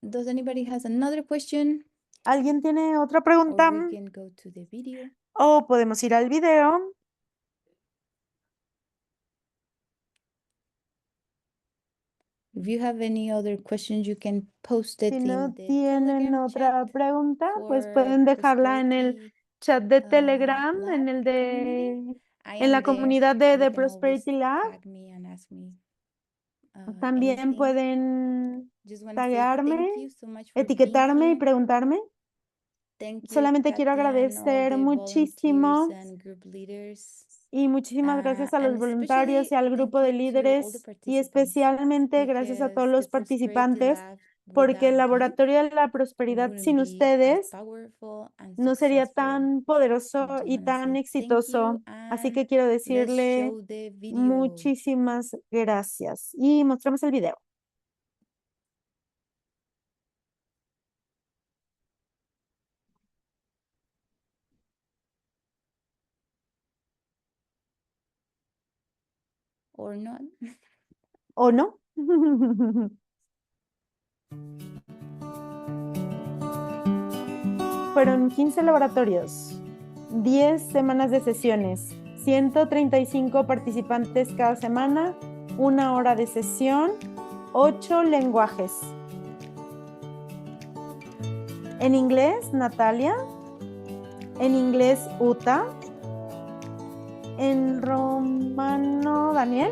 Does anybody has another question? ¿Alguien tiene otra Or pregunta? we can go to the video. O podemos ir al video. If you have any other questions, you can post it Si in no the tienen Telegram otra chat pregunta, pues for pueden dejarla en el Prosperity chat de Telegram, Lab en el community. I en la am there. comunidad de You The can always Prosperity Lab. tag me and ask me También anything. pueden Just want to say taguearme, thank you so much for being etiquetarme y here. preguntarme. Thank you, Solamente quiero Katia, and all agradecer the muchísimo volunteers and group leaders. y muchísimas gracias a los And voluntarios y al especially grupo thank de you to all the líderes y participants, especialmente gracias a todos because los the Prosperity participantes Lab porque el without you Laboratorio de la Prosperidad wouldn't sin be as ustedes powerful and no sería successful. tan I poderoso just y wanna tan say thank exitoso. you Así and que quiero let's decirle show the video. muchísimas gracias y mostramos el video. Or not. ¿O no? Fueron 15 laboratorios, 10 semanas de sesiones, 135 participantes cada semana, 1 hora de sesión, 8 lenguajes. En inglés, Natalia. En inglés, Uta. En romano, Daniel.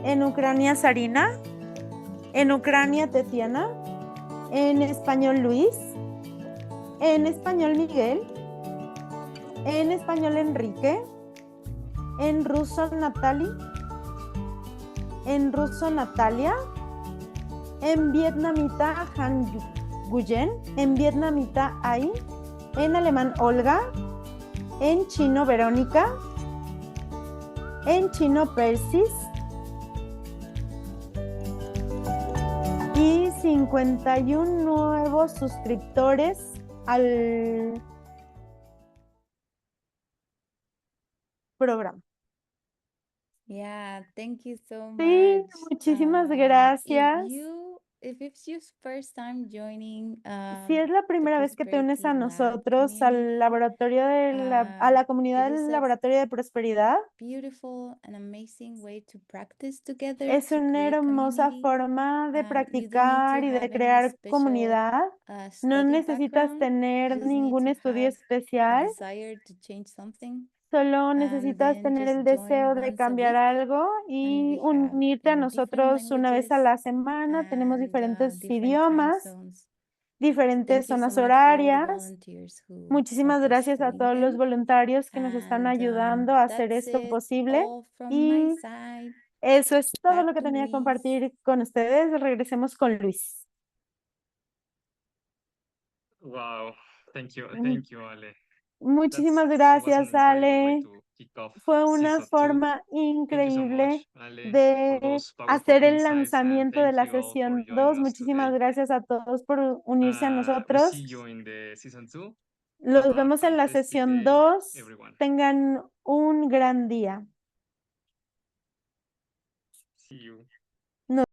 En Ucrania, Sarina. En Ucrania, Tetiana. En español, Luis. En español, Miguel. En español, Enrique. En ruso, Natalie. En ruso, Natalia. En vietnamita, Han Nguyen. En vietnamita, Ai. En alemán, Olga. En chino, Verónica. En chino, Persis. Y 51 nuevos suscriptores al programa. Yeah, thank you so Sí, much. muchísimas gracias. If it's your first time joining, Si es la primera vez que te unes a nosotros, al laboratorio a la comunidad del Laboratorio de Prosperidad, beautiful and amazing way to practice together, es to una create hermosa community. forma de You don't need to practicar y have de any crear special, comunidad. No study necesitas background. tener Just need ningún to estudio have a especial, desire to change something, solo and necesitas then tener just el join deseo de once a cambiar week. algo And y we have unirte a in different nosotros una vez a languages la semana. Tenemos and diferentes different time idiomas, zones. diferentes Thank you so zonas much for all the horarias. volunteers who Muchísimas help us gracias a doing todos los them. voluntarios que nos están And ayudando a hacer that's esto it posible. all from my Y side. Eso es todo Back lo que to tenía que Luis. compartir con ustedes. Regresemos con Luis. Wow, thank you, Ale. Muchísimas Was an gracias, incredible way Ale. to kick off Fue una season 2. forma Thank you so increíble much, Ale, for de those powerful hacer el insights, and lanzamiento de thank la you all for sesión joining 2. us Muchísimas today. gracias a todos por unirse a We nosotros. see you in the season 2. Los Have a vemos en la fantastic sesión day, 2. everyone. Tengan un gran día. See you.